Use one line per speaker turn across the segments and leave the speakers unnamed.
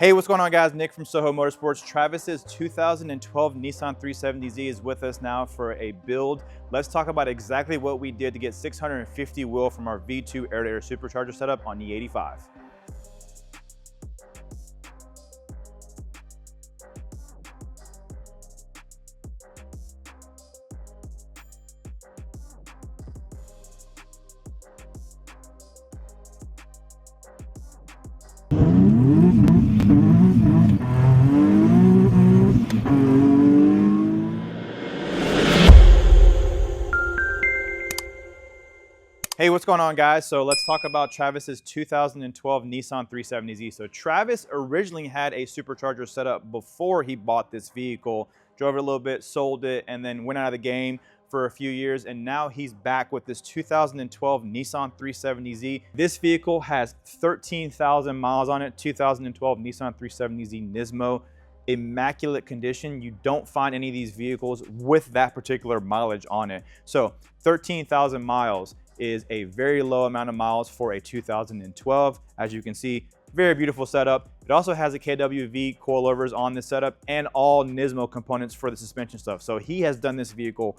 Hey, what's going on, guys? Nick from SOHO Motorsports. Travis's 2012 Nissan 370Z is with us now for a build. Let's talk about exactly what we did to get 650 wheel from our V2 air-to-air supercharger setup on E85. Hey, what's going on, guys? So let's talk about Travis's 2012 Nissan 370Z. So Travis originally had a supercharger set up before he bought this vehicle, drove it a little bit, sold it, and then went out of the game for a few years. And now he's back with this 2012 Nissan 370Z. This vehicle has 13,000 miles on it, 2012 Nissan 370Z Nismo. Immaculate condition. You don't find any of these vehicles with that particular mileage on it. So 13,000 miles is a very low amount of miles for a 2012. As you can see, very beautiful setup. It also has a KWV coilovers on this setup and all Nismo components for the suspension stuff. So he has done this vehicle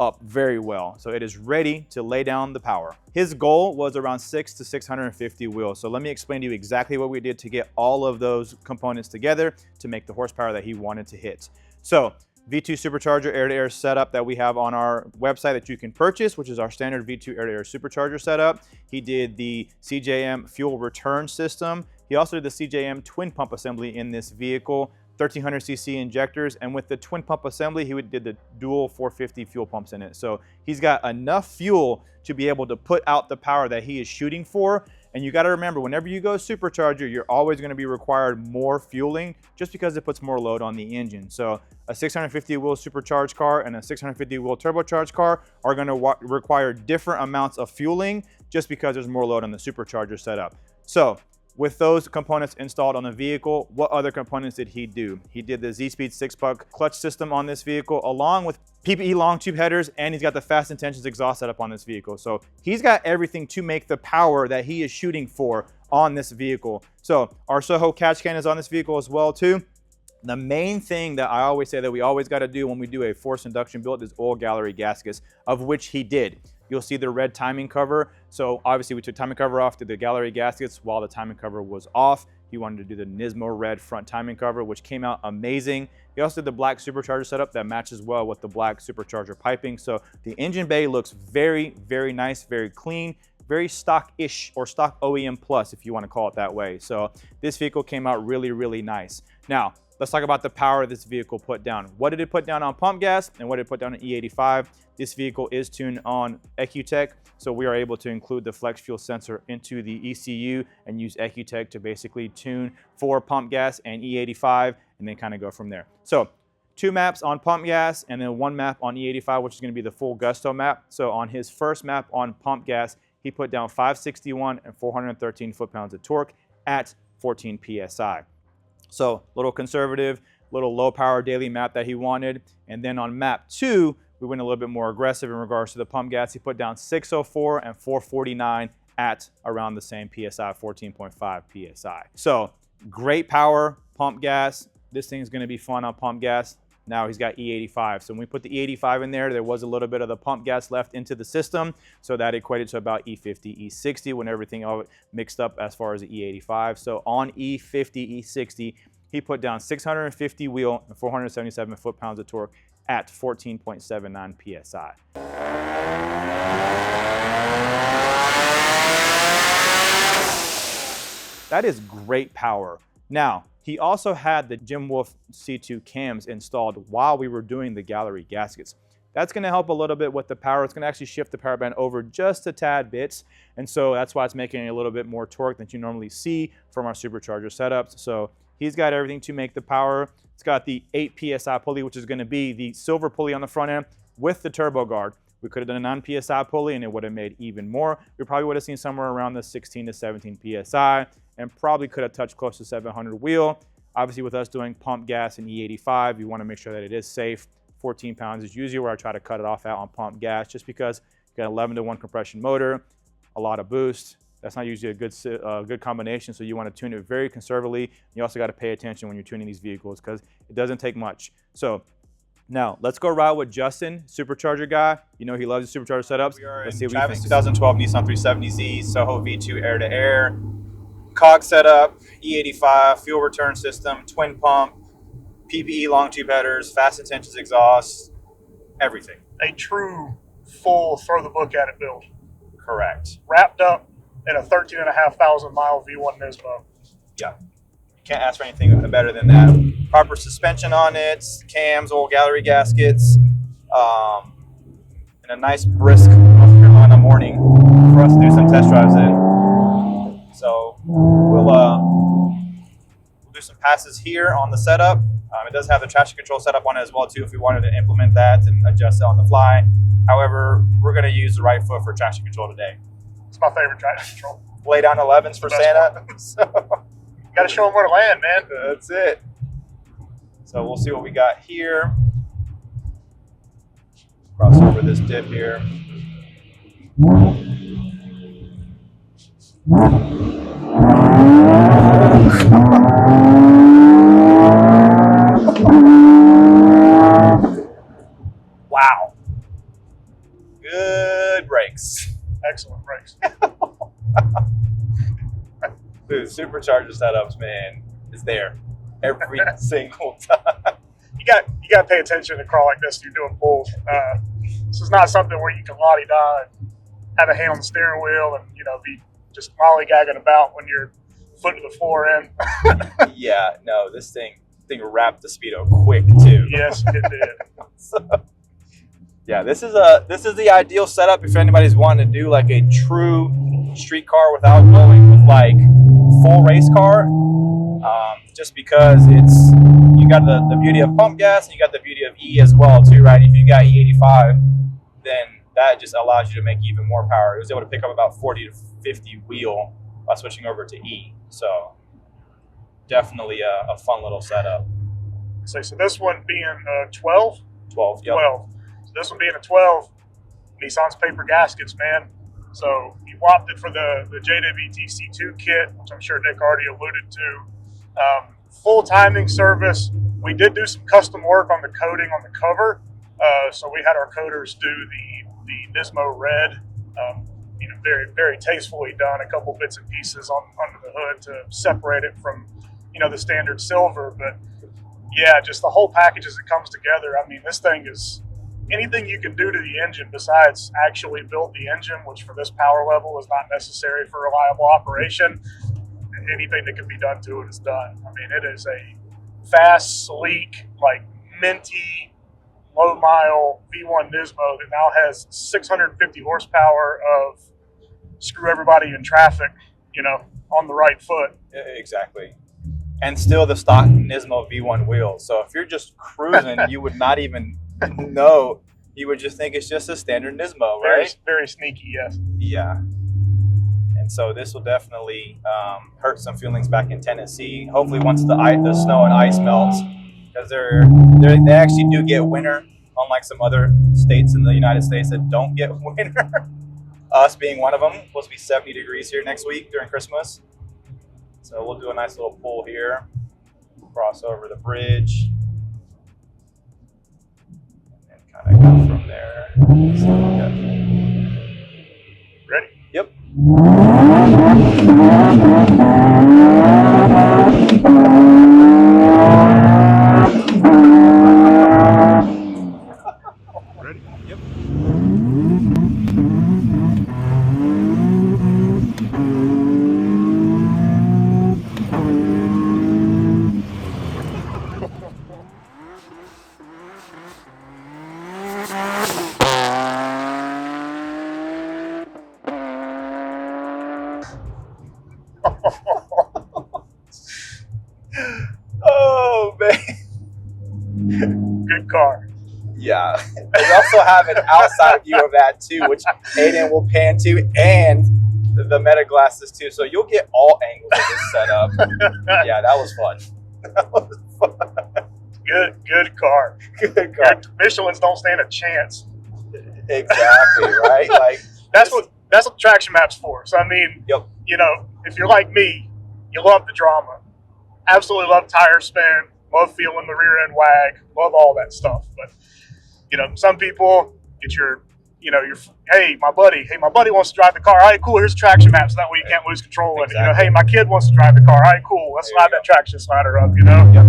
up very well. So it is ready to lay down the power. His goal was around 6 to 650 wheels. So let me explain to you exactly what we did to get all of those components together to make the horsepower that he wanted to hit. So V2 supercharger air-to-air setup that we have on our website that you can purchase, which is our standard V2 air-to-air supercharger setup. He did the CJM fuel return system. He also did the CJM twin pump assembly in this vehicle, 1300cc injectors, and with the twin pump assembly, he did the dual 450 fuel pumps in it. So he's got enough fuel to be able to put out the power that he is shooting for. And you got to remember, whenever you go supercharger, you're always going to be required more fueling just because it puts more load on the engine. So a 650 wheel supercharged car and a 650 wheel turbocharged car are going to require different amounts of fueling just because there's more load on the supercharger setup. So with those components installed on the vehicle, what other components did he do? He did the Z-Speed 6-puck clutch system on this vehicle, along with PPE long tube headers, and he's got the Fast Intentions exhaust setup on this vehicle. So he's got everything to make the power that he is shooting for on this vehicle. So our SOHO catch can is on this vehicle as well too. The main thing that I always say that we always got to do when we do a forced induction build is oil gallery gaskets, of which he did. You'll see the red timing cover. So obviously we took timing cover off, did the gallery gaskets while the timing cover was off. He wanted to do the Nismo red front timing cover, which came out amazing. He also did the black supercharger setup that matches well with the black supercharger piping. So the engine bay looks very, very nice, very clean, very stock-ish, or stock OEM plus if you want to call it that way. So this vehicle came out really, really nice. Now, let's talk about the power this vehicle put down. What did it put down on pump gas and what did it put down on E85? This vehicle is tuned on EcuTech, so we are able to include the flex fuel sensor into the ECU and use EcuTech to basically tune for pump gas and E85 and then kind of go from there. So 2 maps on pump gas and then 1 map on E85, which is going to be the full gusto map. So on his first map on pump gas, he put down 561 and 413 foot-pounds of torque at 14 PSI. So a little conservative, little low power daily map that he wanted. And then on map 2, we went a little bit more aggressive in regards to the pump gas. He put down 604 and 449 at around the same PSI, 14.5 PSI. So great power, pump gas. This thing's gonna be fun on pump gas. Now he's got E85. So when we put the E85 in there was a little bit of the pump gas left into the system. So that equated to about E50, E60 when everything all mixed up as far as the E85. So on E50, E60, he put down 650 wheel and 477 foot-pounds of torque at 14.79 PSI. That is great power. Now, he also had the Jim Wolf C2 cams installed while we were doing the gallery gaskets. That's going to help a little bit with the power. It's going to actually shift the power band over just a tad bits. And so that's why it's making a little bit more torque than you normally see from our supercharger setups. So he's got everything to make the power. It's got the 8 PSI pulley, which is going to be the silver pulley on the front end with the turbo guard. We could have done a 9 PSI pulley and it would have made even more. We probably would have seen somewhere around the 16 to 17 PSI and probably could have touched close to 700 wheel. Obviously with us doing pump gas and E85, you want to make sure that it is safe. 14 pounds is usually where I try to cut it off at on pump gas just because you got 11-to-1 compression motor, a lot of boost, That's not usually a good combination, so you want to tune it very conservatively. You also got to pay attention when you're tuning these vehicles because it doesn't take much. So now let's go ride with Justin, Supercharger guy. You know he loves the Supercharger setups. Let's see what Travis 2012 Nissan 370Z, SOHO V2 air-to-air, Cog setup, E85, fuel return system, twin pump, PPE long tube headers, fast intentions exhaust, everything.
A true full throw the book at it build.
Correct.
Wrapped up in a 13,500 mile V1 Nismo.
Yeah. You can't ask for anything better than that. Proper suspension on it, cams, old gallery gaskets, and a nice brisk North Carolina morning for us to do some test drives in. So we'll do some passes here on the setup. It does have the traction control setup on it as well too if we wanted to implement that and adjust it on the fly. However, we're going to use the right foot for traction control today.
It's my favorite traction control.
Lay down 11s for Santa. So,
got to show them where to land, man.
That's it. So we'll see what we got here. Cross over this dip here. Wow. Good brakes.
Excellent brakes.
Dude, Supercharger setups, man, is there every single time.
You got to pay attention to crawl like this. You're doing pulls. This is not something where you can la-di-da and have a hand on the steering wheel and be just lollygagging about when you're foot to the floor in.
Yeah, no, this thing wrapped the speedo quick too.
Yes, it did.
So, yeah, this is the ideal setup if anybody's wanting to do like a true street car without going with like full race car. Just because you got the beauty of pump gas and you got the beauty of E as well too, right? If you got E85, then that just allows you to make even more power. It was able to pick up about 40 to 50 wheel by switching over to E. So definitely a fun little setup.
So this one being 12?
12, yep.
12. So this one being a 12, Nissan's paper gaskets, man. So you opted for the JWTC2 kit, which I'm sure Nick already alluded to. Full timing service. We did do some custom work on the coating on the cover. So we had our coaters do the Nismo red, very, very tastefully done. A couple bits and pieces under the hood to separate it from, the standard silver. But yeah, just the whole package as it comes together. I mean, this thing is anything you can do to the engine besides actually build the engine, which for this power level is not necessary for reliable operation. Anything that can be done to it is done. I mean, it is a fast, sleek, like minty, low mile V1 Nismo that now has 650 horsepower of screw everybody in traffic, on the right foot.
Exactly. And still the stock Nismo V1 wheels. So if you're just cruising, you would not even know. You would just think it's just a standard Nismo, right?
Very, very sneaky, yes.
Yeah. And so this will definitely hurt some feelings back in Tennessee. Hopefully once the snow and ice melts, because they actually do get winter, unlike some other states in the United States that don't get winter. Us being one of them. Supposed to be 70 degrees here next week during Christmas. So we'll do a nice little pull here, cross over the bridge, and kind of go from there.
Ready?
Yep.
Ready?
Yep. Oh, man.
Good car.
Yeah. We also have an outside view of that too, which Aiden will pan to, and the meta glasses too. So you'll get all angles of this setup. Yeah, that was fun. That was fun.
Good car.
Good car.
Michelin's don't stand a chance.
Exactly, right? Like
that's that's what the traction map's for. So I mean,
Yep.
you know, if you're like me, you love the drama. Absolutely love tire spin, love feeling the rear end wag, love all that stuff. But you know, some people get your, you know, your, hey, my buddy wants to drive the car. All right, cool. Here's the traction map, so that way you can't lose control.
Exactly.
And you know, hey, my kid wants to drive the car. All right, cool. Let's slide that traction slider up. You know.
Yep.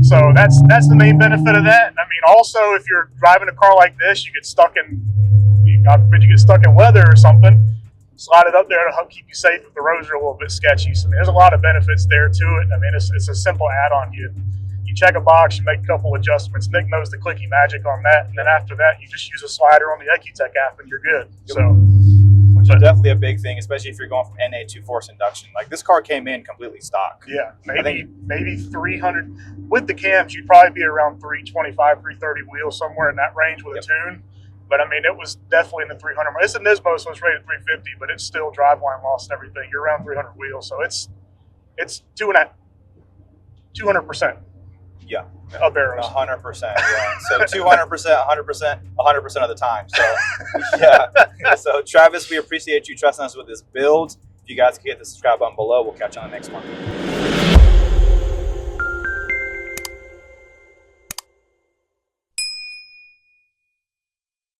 So that's the main benefit of that. I mean, also if you're driving a car like this, you get stuck in, God forbid, you get stuck in weather or something. Slide it up there to help keep you safe if the roads are a little bit sketchy. So there's a lot of benefits there to it. I mean, it's a simple add-on. You check a box, you make a couple adjustments. Nick knows the clicky magic on that, and then after that, you just use a slider on the Ecutech app, and you're good. So,
which is definitely a big thing, especially if you're going from NA to force induction. Like this car came in completely stock.
Yeah, maybe 300 with the cams. You'd probably be around 325, 330 wheels, somewhere in that range with a tune. But I mean, it was definitely in the 300. It's a Nismo, so it's rated 350, but it's still driveline loss and everything. You're around 300 wheels, so it's 200%.
Yeah,
up arrows.
100%. Yeah. So 200%, 100%, 100% of the time. So yeah. So Travis, we appreciate you trusting us with this build. If you guys can hit the subscribe button below, we'll catch you on the next one.